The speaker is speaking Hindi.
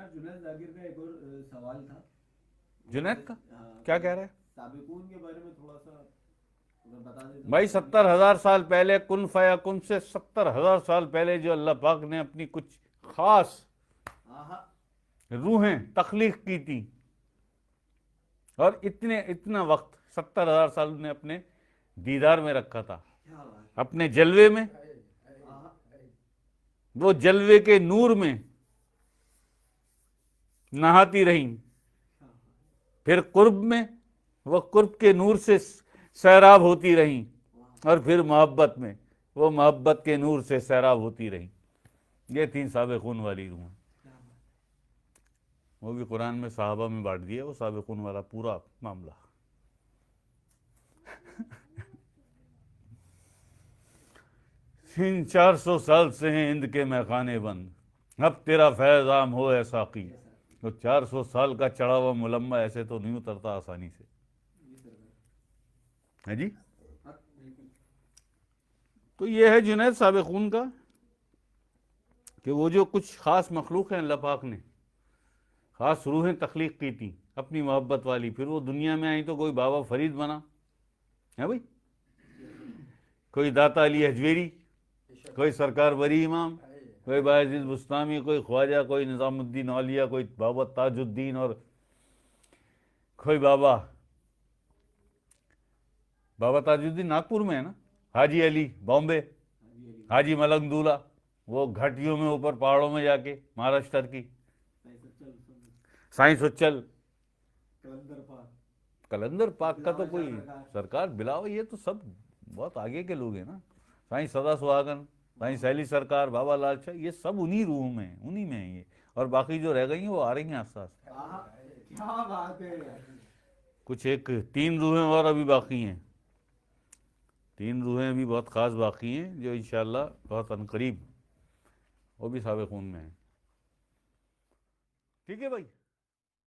जनाब जुनैद जाकिर का एक और सवाल था। जुनैद का हाँ, क्या कह रहे हैं साबिकून के बारे में थोड़ा सा अगर बता दें तो भाई? 70,000 साल पहले कुन फयाकुन से 70,000 साल पहले जो अल्लाह पाक ने अपनी कुछ खास हाँ रूहें तख्लीक की थी, और इतना वक्त 70,000 साल ने अपने दीदार में रखा था, क्या बात अपने जलवे में, है। हाँ वो जलवे के नूर में नहाती रहीं। फिर कुर्ब में वो कुर्ब के नूर से सैराब होती रहीं, और फिर मोहब्बत में वो मोहब्बत के नूर से सैराब होती रहीं। ये 3 साबिकून वाली रूह, वो भी कुरान में सहाबा में बांट दिया वो साबिकून वाला पूरा मामला। इन 400 साल से हैं हिंद के मैखाने बंद, अब तेरा फैज़ आम हो ऐ साकी। तो 400 साल का चढ़ा हुआ मुलम्मा ऐसे तो नहीं उतरता आसानी से, है जी। तो ये है जुनैद साबिकून का, कि वो जो कुछ ख़ास मखलूक हैं अल्लाह पाक ने ख़ास रूहें तख्लीक की थी अपनी मोहब्बत वाली, फिर वो दुनिया में आई तो कोई बाबा फरीद बना है भाई, कोई दाता अली हजवेरी, कोई सरकार बरी इमाम, कोई बायज़ीद बुस्तामी, कोई ख्वाजा, कोई निज़ामुद्दीन औलिया, कोई बाबा ताजुद्दीन, और कोई बाबा ताजुद्दीन नागपुर में है ना, हाजी अली बॉम्बे, हाजी मलंगदूला वो घाटियों में ऊपर पहाड़ों में जाके महाराष्ट्र की, साईं सुच्चल, कलंदर पाक का तो कोई सरकार बिलावा, ये तो सब बहुत आगे के लोग हैं ना। साईं सदा सुहागन, साईं सैली सरकार, बाबा लाल शाह, ये सब उन्हीं रूह में हैं, उन्हीं में हैं ये, और बाकी जो रह गई हैं वो आ रही हैं आस्ते आस्ते। क्या बात है। कुछ एक 3 रूहें और अभी बाकी हैं, 3 रूहें अभी बहुत ख़ास बाकी हैं जो इंशाअल्लाह बहुत अनकरीब वो भी साबिकून में हैं। ठीक है भाई।